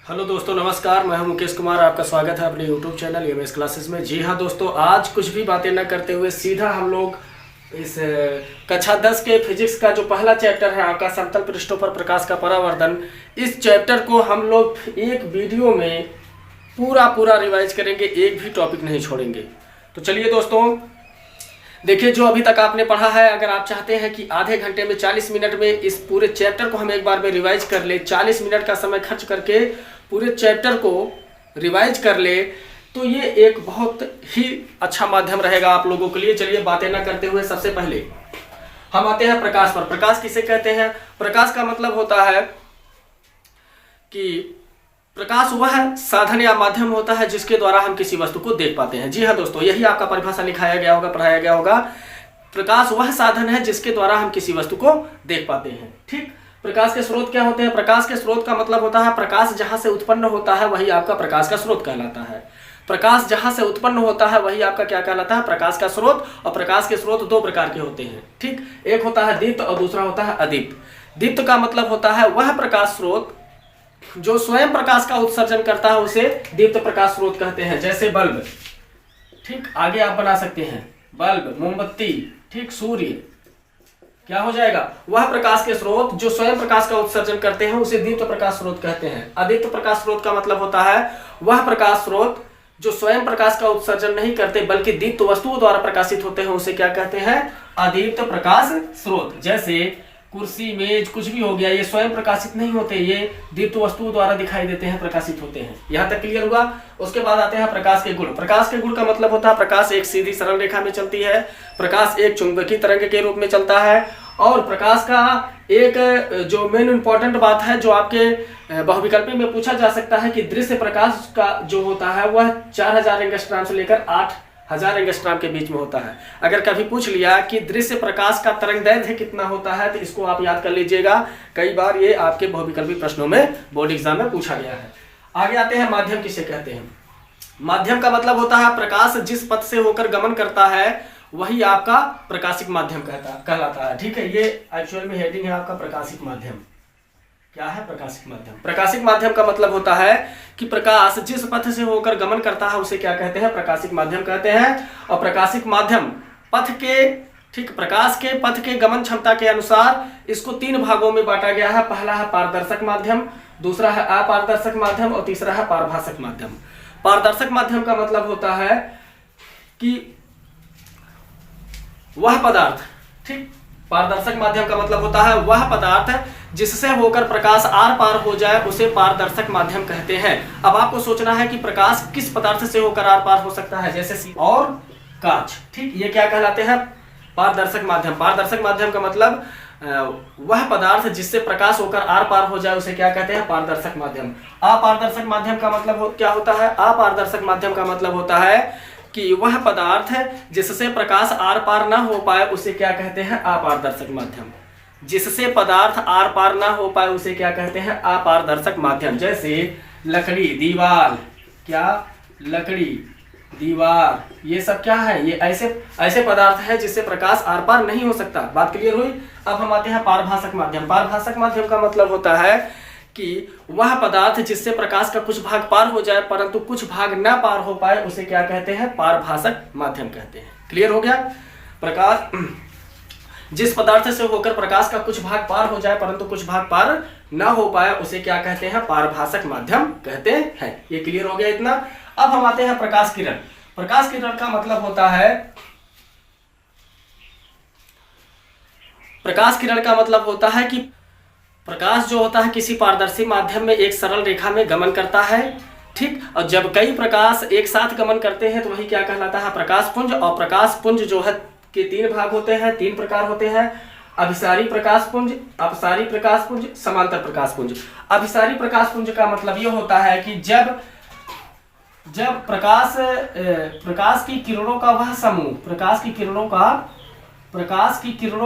Hello दोस्तों, नमस्कार। मैं हूं मुकेश कुमार। आपका स्वागत है अपने यूट्यूब चैनल एमएस क्लासेस में। जी हाँ दोस्तों, आज कुछ भी बातें न करते हुए सीधा हम लोग इस कक्षा 10 के फिजिक्स का जो पहला चैप्टर है आपका समतल पृष्ठों पर प्रकाश का परावर्तन, इस चैप्टर को हम लोग एक वीडियो में पूरा रिवाइज करेंगे, एक भी टॉपिक नहीं छोड़ेंगे। तो चलिए दोस्तों, देखिए जो अभी तक आपने पढ़ा है, अगर आप चाहते हैं कि आधे घंटे में 40 मिनट में इस पूरे चैप्टर को हम एक बार में रिवाइज कर ले, 40 मिनट का समय खर्च करके पूरे चैप्टर को रिवाइज कर ले, तो ये एक बहुत ही अच्छा माध्यम रहेगा आप लोगों के लिए। चलिए बातें ना करते हुए सबसे पहले हम आते हैं प्रकाश पर। प्रकाश किसे कहते हैं? प्रकाश का मतलब होता है कि प्रकाश वह साधन या माध्यम होता है जिसके द्वारा हम किसी वस्तु को देख पाते हैं। जी हाँ दोस्तों, यही आपका परिभाषा लिखाया गया होगा, पढ़ाया गया होगा। प्रकाश वह साधन है जिसके द्वारा हम किसी वस्तु को देख पाते हैं। ठीक। प्रकाश के स्रोत क्या होते हैं? प्रकाश के स्रोत का मतलब होता है प्रकाश जहां से उत्पन्न होता है वही आपका प्रकाश का स्रोत कहलाता है। प्रकाश जहां से उत्पन्न होता है वही आपका क्या कहलाता है? प्रकाश का स्रोत। और प्रकाश के स्रोत दो प्रकार के होते हैं। ठीक। एक होता है दीप्त और दूसरा होता है अदीप्त। दीप्त का मतलब होता है वह प्रकाश स्रोत जो स्वयं प्रकाश का उत्सर्जन करता है, उसे दीप्त प्रकाश स्रोत कहते हैं। जैसे बल्ब। ठीक। आगे आप बना सकते हैं बल्ब, मोमबत्ती। ठीक। सूर्य क्या हो जाएगा? वह प्रकाश के स्रोत जो स्वयं प्रकाश का उत्सर्जन करते हैं, उसे दीप्त प्रकाश स्रोत कहते हैं। अदीप्त प्रकाश स्रोत का मतलब होता है वह प्रकाश स्रोत जो स्वयं प्रकाश का उत्सर्जन नहीं करते बल्कि दीप्त वस्तुओं द्वारा प्रकाशित होते हैं, उसे क्या कहते हैं? अदीप्त प्रकाश स्रोत। जैसे कुर्सी, मेज, कुछ भी हो गया, ये स्वयं प्रकाशित नहीं होते, ये दीप्त वस्तुओं द्वारा दिखाई देते हैं, प्रकाशित होते हैं। यहाँ तक क्लियर हुआ? उसके बाद आते हैं प्रकाश के गुण। प्रकाश के गुण का मतलब होता है प्रकाश एक सीधी सरल रेखा में चलती है, प्रकाश एक चुंबकीय तरंग के रूप में चलता है, और प्रकाश का एक जो मेन इंपॉर्टेंट बात है जो आपके बहुविकल्पी में पूछा जा सकता है कि दृश्य प्रकाश का जो होता है वह 4000 एंगस्ट्रॉम से लेकर 8000 एंगस्ट्रॉम के बीच में होता है। अगर कभी पूछ लिया कि दृश्य प्रकाश का तरंगदैर्घ्य कितना होता है, तो इसको आप याद कर लीजिएगा, कई बार ये आपके बहुविकल्पी प्रश्नों में बोर्ड एग्जाम में पूछा गया है। आगे आते हैं माध्यम किसे कहते हैं। माध्यम का मतलब होता है प्रकाश जिस पथ से होकर गमन करता है वही आपका प्रकाशिक माध्यम कहलाता है। ठीक है। ये एक्चुअल में हेडिंग है आपका प्रकाशिक माध्यम। क्या है प्रकाशिक माध्यम? प्रकाशिक माध्यम का मतलब होता है कि प्रकाश जिस पथ से होकर गमन करता है उसे क्या कहते हैं? प्रकाशिक माध्यम कहते हैं। और प्रकाशिक माध्यम पथ के, ठीक, प्रकाश के पथ के गमन क्षमता के अनुसार इसको 3 भागों में बांटा गया है। पहला है पारदर्शक माध्यम, दूसरा है अपारदर्शक माध्यम और तीसरा है पारभाषक माध्यम। पारदर्शक माध्यम का मतलब होता है कि वह पदार्थ, ठीक, पारदर्शक माध्यम का मतलब होता है वह पदार्थ जिससे होकर प्रकाश आर पार हो जाए उसे पारदर्शक माध्यम कहते हैं। अब आपको सोचना है कि प्रकाश किस पदार्थ से होकर आर पार हो सकता है, जैसे और कांच। ठीक। ये क्या कहलाते हैं? पारदर्शक माध्यम। पारदर्शक माध्यम का मतलब वह पदार्थ जिससे प्रकाश होकर आर पार हो जाए उसे क्या कहते हैं? पारदर्शक माध्यम। अपारदर्शक माध्यम का मतलब क्या होता है? अपारदर्शक माध्यम का मतलब होता है कि वह पदार्थ जिससे प्रकाश आर पार ना हो पाए उसे क्या कहते हैं? अपारदर्शक माध्यम। जिससे पदार्थ आर पार ना हो पाए उसे क्या कहते हैं? अपारदर्शक माध्यम। जैसे लकड़ी, दीवार, क्या, लकड़ी, दीवार, ये सब क्या है? ये ऐसे पदार्थ है जिससे प्रकाश आर पार नहीं हो सकता। बात क्लियर हुई? अब हम आते हैं पारभाषक माध्यम। पारभाषक माध्यम का मतलब होता है कि वह पदार्थ जिससे प्रकाश का कुछ भाग पार हो जाए परंतु कुछ भाग ना पार हो पाए उसे क्या कहते हैं? पारभाषक माध्यम कहते हैं। क्लियर हो गया? प्रकाश जिस पदार्थ से होकर प्रकाश का कुछ भाग पार हो जाए परंतु कुछ भाग पार ना हो पाए उसे क्या कहते हैं? पारभाषक माध्यम कहते हैं। ये क्लियर हो गया इतना? अब हम आते हैं प्रकाश किरण। प्रकाश किरण का मतलब होता है, प्रकाश किरण का मतलब होता है कि प्रकाश जो होता है किसी पारदर्शी माध्यम में एक सरल रेखा में गमन करता है। ठीक। और जब कई प्रकाश एक साथ गमन करते हैं तो वही क्या कहलाता है? प्रकाश पुंज। और प्रकाश पुंज जो है के 3 भाग होते हैं, 3 प्रकार होते हैं। अभिसारी प्रकाश पुंज, अपसारी प्रकाश पुंज, समांतर प्रकाश पुंज। अभिसारी प्रकाश पुंज का मतलब ये होता है कि जब प्रकाश की किरणों का वह समूह, प्रकाश की किरणों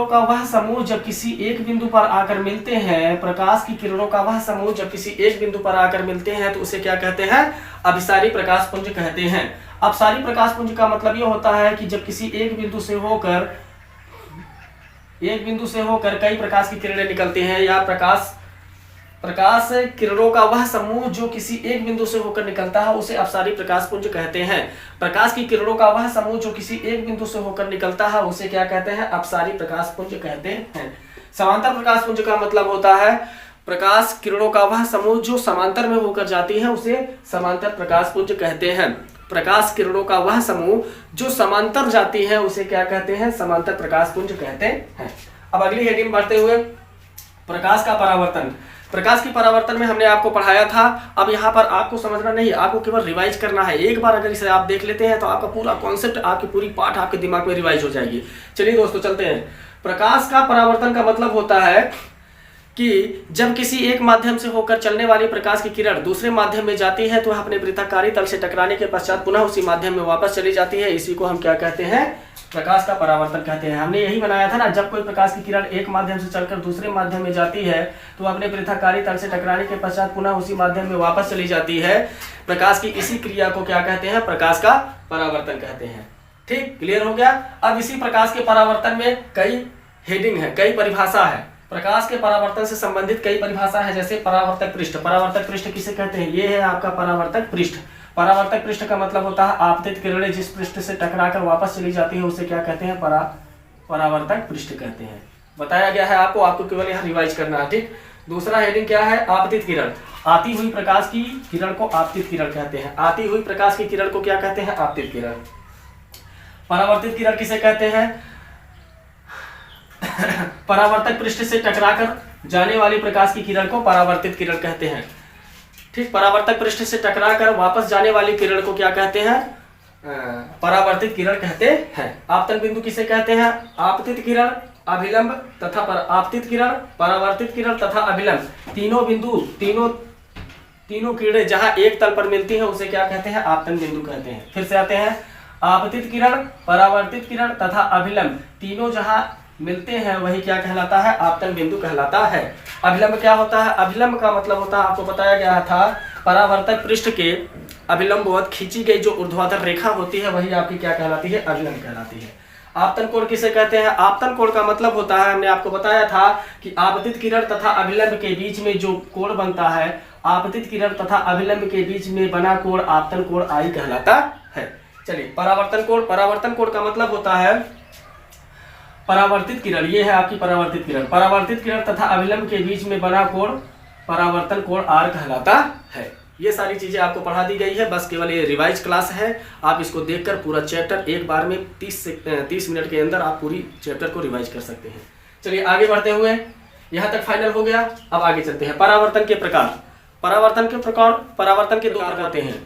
का वह समूह जब किसी एक बिंदु पर आकर मिलते हैं, प्रकाश की किरणों का वह समूह जब किसी एक बिंदु पर आकर मिलते हैं तो उसे क्या कहते हैं? अभिसारी प्रकाश पुंज कहते हैं। अपसारी प्रकाश पुंज का मतलब यह होता है कि जब किसी एक बिंदु से होकर कई प्रकाश की किरणें निकलती हैं या प्रकाश प्रकाश किरणों का वह समूह जो किसी एक बिंदु से होकर निकलता है उसे अपसारी प्रकाश पुंज कहते हैं। प्रकाश की किरणों का वह समूह जो किसी एक बिंदु से होकर निकलता है उसे क्या कहते हैं? अपसारी प्रकाश पुंज कहते हैं। समांतर प्रकाश पुंज का मतलब होता है प्रकाश किरणों का वह समूह जो समांतर में होकर जाती है उसे समांतर प्रकाश पुंज कहते हैं। प्रकाश किरणों का वह समूह जो समांतर जाती है उसे क्या कहते हैं? समांतर प्रकाश पुंज कहते हैं। अब अगली हेडिंग बढ़ते हुए, प्रकाश का परावर्तन। प्रकाश की परावर्तन में हमने आपको पढ़ाया था। अब यहाँ पर आपको समझना नहीं, आपको केवल रिवाइज करना है। एक बार अगर इसे आप देख लेते हैं तो आपका पूरा कॉन्सेप्ट, आपकी पूरी पाठ आपके दिमाग में रिवाइज हो जाएगी। चलिए दोस्तों चलते हैं। प्रकाश का परावर्तन का मतलब होता है कि जब किसी एक माध्यम से होकर चलने वाली प्रकाश की किरण दूसरे माध्यम में जाती है तो वह अपने पृथककारी तल से टकराने के पश्चात पुनः उसी माध्यम में वापस चली जाती है। इसी को हम क्या कहते हैं? प्रकाश का परावर्तन कहते हैं। हमने यही बनाया था ना, जब कोई प्रकाश की किरण एक माध्यम से चलकर दूसरे माध्यम में जाती है तो अपने पृथककारी तल से टकराने के पश्चात पुनः उसी माध्यम में वापस चली जाती है। प्रकाश की इसी क्रिया को क्या कहते हैं? प्रकाश का परावर्तन कहते हैं। ठीक, क्लियर हो गया। अब इसी प्रकाश के परावर्तन में कई हेडिंग है, कई परिभाषा है। प्रकाश के परावर्तन से संबंधित कई परिभाषा है, जैसे परावर्तक पृष्ठ। परावर्तक पृष्ठ किसे कहते हैं? ये है आपका परावर्तक पृष्ठ। परावर्तक पृष्ठ का मतलब होता है आपतित किरणें जिस पृष्ठ से टकराकर वापस चली जाती है उसे क्या कहते हैं? परावर्तक पृष्ठ कहते हैं। बताया गया है आपको केवल यहाँ रिवाइज करना है। ठीक, दूसरा हेडिंग क्या है? आपतित किरण। आती हुई प्रकाश की किरण को आपतित किरण कहते हैं। आती हुई प्रकाश की किरण को क्या कहते हैं? आपतित किरण। परावर्तित किरण किसे कहते हैं? परावर्तक पृष्ठ से टकराकर जाने वाली प्रकाश की किरण को परावर्तित किरण कहते हैं। ठीक, परावर्तक पृष्ठ से टकराकर वापस जाने वाली किरण को क्या कहते हैं? परावर्तित किरण कहते हैं। आपतन बिंदु किसे कहते हैं? आपतित किरण, अभिलंब तथा आपतित किरण, परावर्तित किरण तथा अभिलंब, तीनों बिंदु, तीनों किरणें जहां एक तल पर मिलती हैं उसे क्या कहते हैं? आपतन बिंदु कहते हैं। फिर से आते हैं, आपतित किरण, परावर्तित किरण तथा अभिलंब तीनों जहां मिलते हैं वही क्या कहलाता है? आपतन बिंदु कहलाता है। अभिलंब क्या होता है? अभिलंब का मतलब होता है, आपको बताया गया था, परावर्तक पृष्ठ के अभिलंबवत खींची गई जो ऊर्ध्वाधर रेखा होती है वही आपकी क्या कहलाती है? अभिलंब कहलाती है। आपतन कोण किसे कहते हैं? आपतन कोण का मतलब होता है, हमने आपको बताया था कि आपतित किरण तथा अभिलंब के बीच में जो कोण बनता है, आपतित किरण तथा अभिलंब के बीच में बना कोण आपतन कोण आई कहलाता है। चलिए, परावर्तन कोण। परावर्तन कोण का मतलब होता है परावर्तित किरण, ये है आपकी परावर्तित किरण। परावर्तित किरण तथा अभिलंब के बीच में बना कोण परावर्तन कोण आर कहलाता है। ये सारी चीजें आपको पढ़ा दी गई है, बस केवल ये रिवाइज क्लास है। आप इसको देखकर पूरा चैप्टर एक बार में 30 मिनट के अंदर आप पूरी चैप्टर को रिवाइज कर सकते हैं। चलिए आगे बढ़ते हुए, यहाँ तक फाइनल हो गया। अब आगे चलते हैं। परावर्तन के प्रकार। परावर्तन के दो प्रकार होते हैं।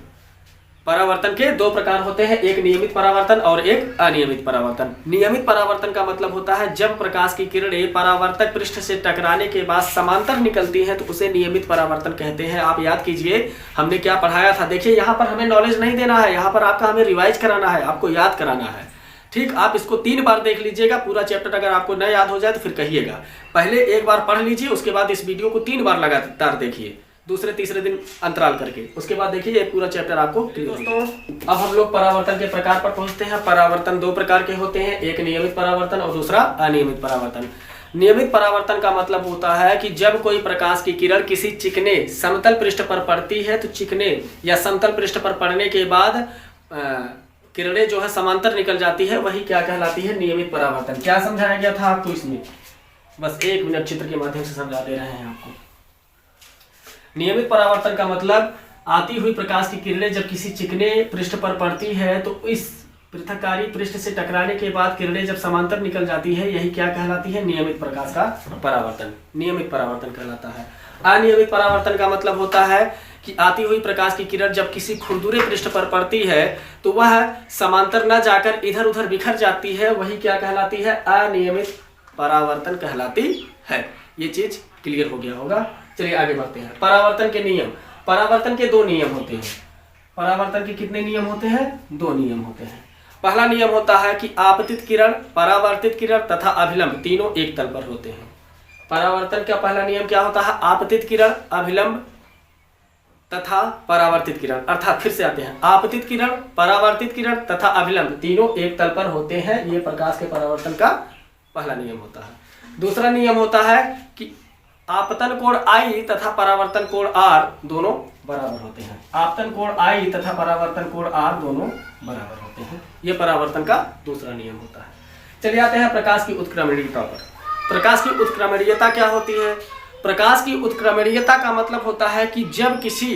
परावर्तन के दो प्रकार होते हैं, एक नियमित परावर्तन और एक अनियमित परावर्तन। नियमित परावर्तन का मतलब होता है जब प्रकाश की किरणें परावर्तक पृष्ठ से टकराने के बाद समांतर निकलती हैं तो उसे नियमित परावर्तन कहते हैं। आप याद कीजिए हमने क्या पढ़ाया था। देखिए यहाँ पर हमें नॉलेज नहीं देना है, यहाँ पर आपका हमें रिवाइज कराना है, आपको याद कराना है। ठीक, आप इसको 3 बार देख लीजिएगा पूरा चैप्टर। अगर आपको न याद हो जाए तो फिर कहिएगा। पहले एक बार पढ़ लीजिए, उसके बाद इस वीडियो को 3 बार लगातार देखिए, दूसरे तीसरे दिन अंतराल करके, उसके बाद देखिए ये पूरा चैप्टर आपको क्लियर। दोस्तों अब हम लोग परावर्तन के प्रकार पर पहुंचते हैं। परावर्तन 2 प्रकार के होते हैं, एक नियमित परावर्तन और दूसरा अनियमित परावर्तन। नियमित परावर्तन का मतलब होता है कि जब कोई प्रकाश की किरण किसी चिकने समतल पृष्ठ पर पड़ती है तो चिकने या समतल पृष्ठ पर पड़ने के बाद किरणें जो है समांतर निकल जाती है, वही क्या कहलाती है? नियमित परावर्तन। क्या समझाया गया था आपको इसमें? बस 1 मिनट चित्र के माध्यम से समझा दे रहे हैं आपको। नियमित परावर्तन का मतलब आती हुई प्रकाश की किरणें जब किसी चिकने पृष्ठ पर पड़ती है तो इस पृथककारी पृष्ठ से टकराने के बाद किरणें जब समांतर निकल जाती है, यही क्या कहलाती है? नियमित प्रकाश का परावर्तन, नियमित परावर्तन कहलाता है। अनियमित परावर्तन का मतलब होता है कि आती हुई प्रकाश की किरण जब किसी खुरदुरे पृष्ठ पर पड़ती है तो वह समांतर न जाकर इधर उधर बिखर जाती है, वही क्या कहलाती है? अनियमित परावर्तन कहलाती है। ये चीज क्लियर हो गया होगा। चलिए आगे बढ़ते हैं। परावर्तन के नियम। परावर्तन के 2 नियम होते हैं। परावर्तन के कितने नियम होते हैं? 2 नियम होते हैं। पहला नियम होता है कि आपतित किरण, परावर्तित किरण तथा अभिलंब तीनों एक तल पर होते हैं। परावर्तन का पहला नियम क्या होता है? आपतित किरण, अभिलंब तथा परावर्तित किरण। अर्थात फिर से आते हैं, आपतित किरण, परावर्तित किरण तथा अभिलंब तीनों एक तल पर होते हैं। ये प्रकाश के परावर्तन का पहला नियम होता है। दूसरा नियम होता है कि आपतन कोण I तथा परावर्तन कोण R दोनों बराबर होते हैं। आपतन कोण I तथा परावर्तन कोण R दोनों बराबर होते हैं। यह परावर्तन का दूसरा नियम होता है। चलिए आते हैं प्रकाश की उत्क्रमणीयता पर। प्रकाश की उत्क्रमणीयता क्या होती है? प्रकाश की उत्क्रमणीयता का मतलब होता है कि जब किसी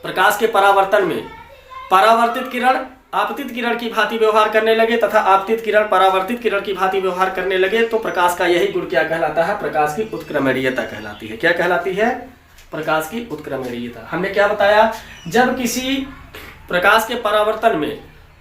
प्रकाश के परावर्तन में परावर्तित किरण आपतित किरण की भांति व्यवहार करने लगे तथा आपतित किरण परावर्तित किरण की भांति व्यवहार करने लगे तो प्रकाश का यही गुण क्या कहलाता है? प्रकाश की उत्क्रमणीयता कहलाती है। क्या कहलाती है? प्रकाश की उत्क्रमणीयता। हमने क्या बताया? जब किसी प्रकाश के परावर्तन में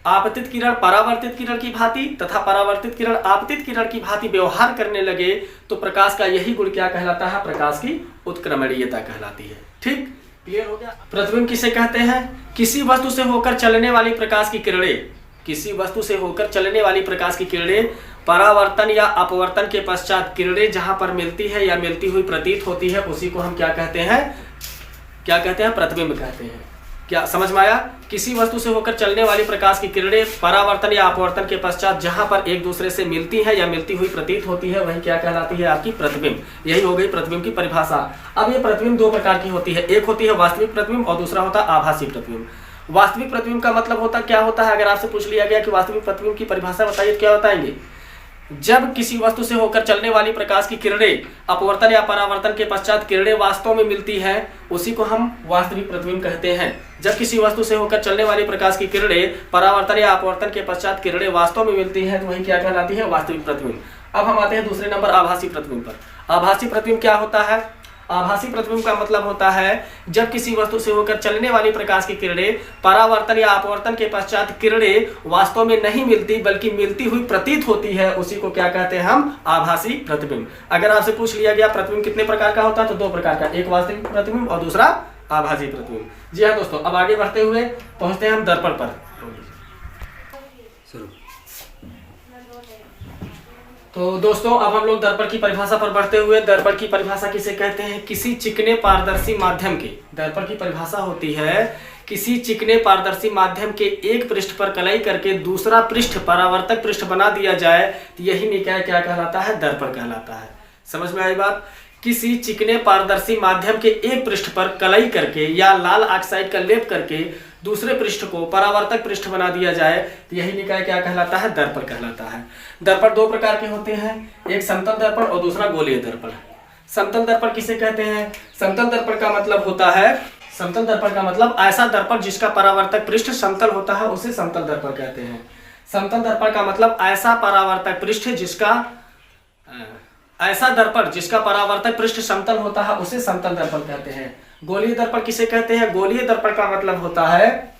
आपतित किरण परावर्तित किरण की भांति तथा परावर्तित किरण आपतित किरण की भांति व्यवहार करने लगे तो प्रकाश का यही गुण क्या कहलाता है? प्रकाश की उत्क्रमणीयता कहलाती है। ठीक, क्लियर हो गया? प्रतिबिंब किसे कहते हैं? किसी वस्तु से होकर चलने वाली प्रकाश की किरणें, किसी वस्तु से होकर चलने वाली प्रकाश की किरणें परावर्तन या अपवर्तन के पश्चात किरणें जहां पर मिलती है या मिलती हुई प्रतीत होती है उसी को हम क्या कहते हैं? क्या कहते हैं? प्रतिबिंब कहते हैं। क्या समझ में आया? किसी वस्तु से होकर चलने वाली प्रकाश की किरणें परावर्तन या अपवर्तन के पश्चात जहां पर एक दूसरे से मिलती है या मिलती हुई प्रतीत होती है वही क्या कहलाती है? आपकी प्रतिबिंब। यही हो गई प्रतिबिंब की परिभाषा। अब ये प्रतिबिंब दो प्रकार की होती है, एक होती है वास्तविक प्रतिबिंब और दूसरा होता है आभासी प्रतिबिंब। वास्तविक प्रतिबिंब का मतलब होता क्या होता है? अगर आपसे पूछ लिया गया कि वास्तविक प्रतिबिंब की परिभाषा बताइए, क्या बताएंगे? जब किसी वस्तु से होकर चलने वाली प्रकाश की किरणें अपवर्तन या परावर्तन के पश्चात किरणें वास्तव में मिलती है उसी को हम वास्तविक प्रतिबिंब कहते हैं। जब किसी वस्तु से होकर चलने वाली प्रकाश की किरणें परावर्तन या अपवर्तन के पश्चात किरणें वास्तव में मिलती है तो वही क्या कहलाती है? वास्तविक प्रतिबिंब। अब हम आते हैं दूसरे नंबर आभासी प्रतिबिंब पर। आभासी प्रतिबिंब क्या होता है? आभासी प्रतिबिंब का मतलब होता है जब किसी वस्तु से होकर चलने वाली प्रकाश की किरणें परावर्तन या अपवर्तन के पश्चात किरणें वास्तव में नहीं मिलती बल्कि मिलती हुई प्रतीत होती है उसी को क्या कहते हैं? हम आभासी प्रतिबिंब। अगर आपसे पूछ लिया गया प्रतिबिंब कितने प्रकार का होता है तो दो प्रकार का, एक वास्तविक प्रतिबिंब और दूसरा आभासी प्रतिबिंब। जी हाँ दोस्तों, अब आगे बढ़ते हुए पहुंचते हैं हम दर्पण पर। तो दोस्तों अब हम लोग दर्पण की परिभाषा पर बढ़ते हुए, दर्पण की परिभाषा किसे कहते हैं? किसी चिकने पारदर्शी माध्यम के, दर्पण की परिभाषा होती है किसी चिकने पारदर्शी माध्यम के एक पृष्ठ पर कलाई करके दूसरा पृष्ठ परावर्तक पृष्ठ बना दिया जाए तो यही निकाय क्या कहलाता है? दर्पण कहलाता है। समझ में आई बात? किसी चिकने पारदर्शी माध्यम के एक पृष्ठ पर कलाई करके या लाल ऑक्साइड का लेप करके दूसरे पृष्ठ को परावर्तक पृष्ठ बना दिया जाए तो यही निकाय क्या कहलाता है? दर्पण कहलाता है। दर्पण दो प्रकार के होते हैं, एक समतल दर्पण और दूसरा गोलीय दर्पण। समतल दर्पण किसे कहते हैं? समतल दर्पण का मतलब होता है, समतल दर्पण का मतलब ऐसा दर्पण जिसका परावर्तक पृष्ठ समतल होता है उसे समतल दर्पण कहते हैं। समतल दर्पण का मतलब ऐसा परावर्तक पृष्ठ जिसका ऐसा दर्पण जिसका परावर्तक पृष्ठ समतल होता है उसे समतल दर्पण कहते हैं। गोलीय दर्पण किसे कहते हैं? गोलीय दर्पण का मतलब होता है,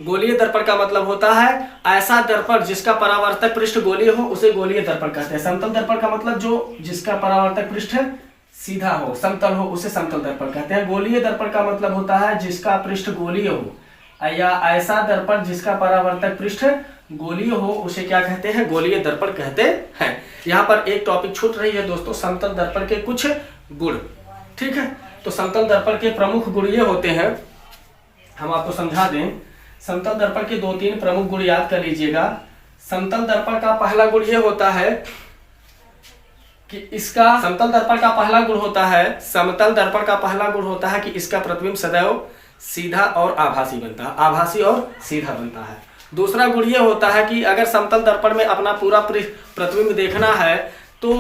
गोलीय दर्पण का मतलब होता है ऐसा दर्पण जिसका परावर्तक पृष्ठ गोलीय हो उसे गोलीय दर्पण कहते हैं। समतल दर्पण का मतलब जो जिसका परावर्तक पृष्ठ सीधा हो समतल हो उसे समतल दर्पण कहते हैं। गोलीय दर्पण का मतलब होता है जिसका पृष्ठ गोलीय हो या ऐसा दर्पण जिसका परावर्तक पृष्ठ गोलीय हो उसे क्या कहते हैं? गोलीय दर्पण कहते हैं। यहाँ पर एक टॉपिक छूट रही है दोस्तों, समतल दर्पण के कुछ गुण। ठीक है, तो समतल दर्पण के प्रमुख गुण ये होते हैं, हम आपको समझा दें। समतल दर्पण के दो तीन प्रमुख गुण याद कर लीजिएगा। समतल दर्पण का पहला गुण ये होता है कि इसका समतल दर्पण का पहला गुण होता है, समतल दर्पण का पहला गुण होता है कि इसका प्रतिबिंब सदैव सीधा और आभासी बनता है, आभासी और सीधा बनता है। दूसरा गुण ये होता है कि अगर समतल दर्पण में अपना पूरा प्रतिबिंब देखना है तो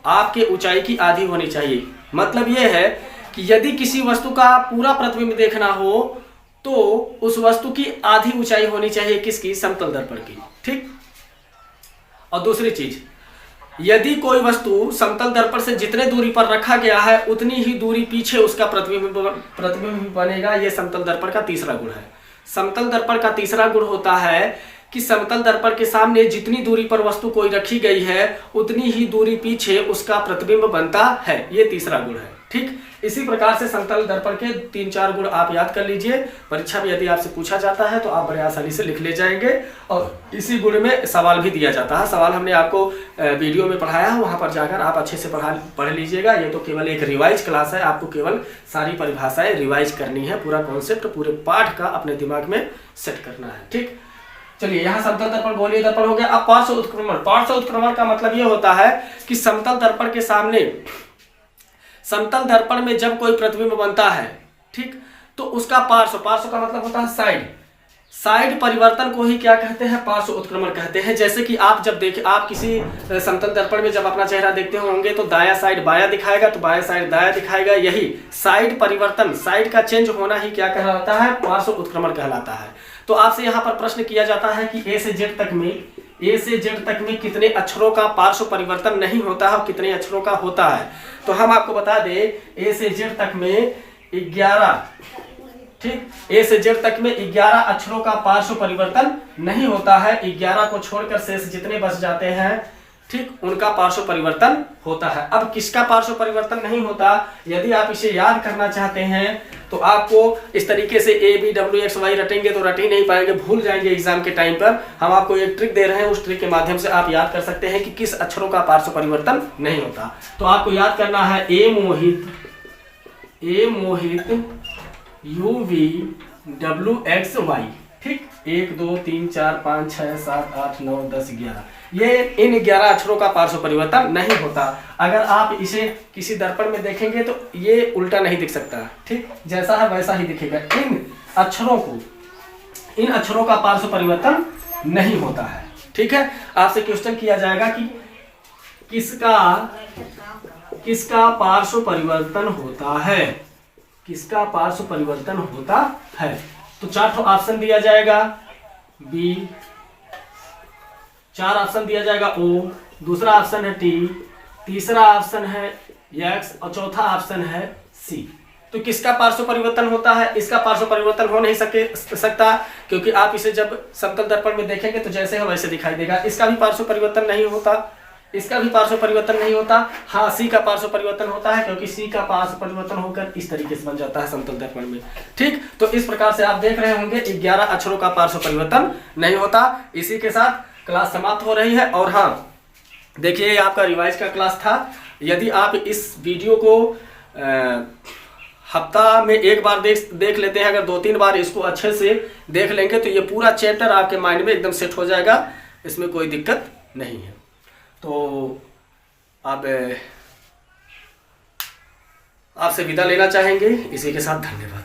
आपके ऊंचाई की आधी होनी चाहिए। मतलब ये है कि यदि किसी वस्तु का पूरा प्रतिबिंब देखना हो तो उस वस्तु की आधी ऊंचाई होनी चाहिए किसकी? समतल दर्पण की। ठीक, और दूसरी चीज, यदि कोई वस्तु समतल दर्पण से जितने दूरी पर रखा गया है उतनी ही दूरी पीछे उसका प्रतिबिंब बनेगा। यह समतल दर्पण का तीसरा गुण है। समतल दर्पण का तीसरा गुण होता है कि समतल दर्पण के सामने जितनी दूरी पर वस्तु कोई रखी गई है उतनी ही दूरी पीछे उसका प्रतिबिंब बनता है। ये तीसरा गुण है। ठीक, इसी प्रकार से समतल दर्पण के 3-4 गुण आप याद कर लीजिए। परीक्षा में यदि आपसे पूछा जाता है तो आप बड़े आसानी से लिख ले जाएंगे और इसी गुण में सवाल भी दिया जाता है। सवाल हमने आपको वीडियो में पढ़ाया है, वहां पर जाकर आप अच्छे से पढ़ लीजिएगा। ये तो केवल एक रिवाइज क्लास है, आपको केवल सारी परिभाषाएं रिवाइज करनी है, पूरा कॉन्सेप्ट पूरे पाठ का अपने दिमाग में सेट करना है। ठीक, चलिए यहाँ समतल दर्पण गोलीय दर्पण हो गया। अब पार्श्व उत्क्रमण। पार्श्व उत्क्रमण का मतलब ये होता है कि समतल दर्पण के सामने समतल दर्पण में जब कोई प्रतिबिंब बनता है, ठीक, तो उसका पार्श्व, पार्श्व का मतलब होता है साइड, साइड परिवर्तन को ही क्या कहते हैं, पार्श्व उत्क्रमण कहते हैं। जैसे कि आप जब देखें, आप किसी समतल दर्पण में जब अपना चेहरा देखते होंगे तो दायां साइड बायां दिखाएगा, तो बायां साइड दायां दिखाएगा। यही साइड परिवर्तन, साइड का चेंज होना ही क्या कहलाता है, पार्श्व उत्क्रमण कहलाता है। तो आपसे यहाँ पर प्रश्न किया जाता है कि ए से जेड तक में कितने अक्षरों का पार्श्व परिवर्तन नहीं होता है और कितने अक्षरों का होता है। तो हम आपको बता दें, ए से जेड तक में 11, ठीक, ए से जेड तक में 11 अक्षरों का पार्श्व परिवर्तन नहीं होता है। 11 को छोड़कर शेष जितने बच जाते हैं, ठीक, उनका पार्श्व परिवर्तन होता है। अब किसका पार्श्व परिवर्तन नहीं होता, यदि आप इसे याद करना चाहते हैं तो आपको इस तरीके से ए बी डब्ल्यू एक्स वाई रटेंगे तो रट ही नहीं पाएंगे, भूल जाएंगे एग्जाम के टाइम पर। हम आपको एक ट्रिक दे रहे हैं, उस ट्रिक के माध्यम से आप याद कर सकते हैं कि किस अक्षरों का पार्श्व परिवर्तन नहीं होता। तो आपको याद करना है ए मोहित यू वी डब्ल्यू एक्स वाई, ठीक, 1 2 3 4 5 6 7 8 9 10 11, ये इन 11 अक्षरों का पार्श्व परिवर्तन नहीं होता। अगर आप इसे किसी दर्पण में देखेंगे तो ये उल्टा नहीं दिख सकता, ठीक, जैसा है वैसा ही दिखेगा। इन अक्षरों का पार्श्व परिवर्तन नहीं होता है, ठीक है। आपसे क्वेश्चन किया जाएगा कि किसका पार्श्व परिवर्तन होता है, किसका पार्श्व परिवर्तन होता है। तो 4 ऑप्शन दिया जाएगा, बी, 4 ऑप्शन दिया जाएगा, ओ, दूसरा ऑप्शन है टी, तीसरा ऑप्शन है एक्स और चौथा ऑप्शन है सी। तो किसका पार्श्व परिवर्तन होता है, इसका पार्श्व परिवर्तन हो नहीं सकता, क्योंकि आप इसे जब समतल दर्पण में देखेंगे तो जैसे है वैसे दिखाई देगा। इसका भी पार्श्व परिवर्तन नहीं होता, इसका भी पार्श्व परिवर्तन नहीं होता। हाँ, सी का पार्श्व परिवर्तन होता है, क्योंकि सी का पार्श्व परिवर्तन होकर इस तरीके से बन जाता है समतल दर्पण में, ठीक। तो इस प्रकार से आप देख रहे होंगे 11 अक्षरों का पार्श्व परिवर्तन नहीं होता। इसी के साथ क्लास समाप्त हो रही है। और हाँ, देखिए, ये आपका रिवाइज का क्लास था। यदि आप इस वीडियो को हफ्ता में एक बार देख लेते हैं, अगर 2-3 बार इसको अच्छे से देख लेंगे तो ये पूरा चैप्टर आपके माइंड में एकदम सेट हो जाएगा, इसमें कोई दिक्कत नहीं है। तो अब आपसे विदा लेना चाहेंगे। इसी के साथ धन्यवाद।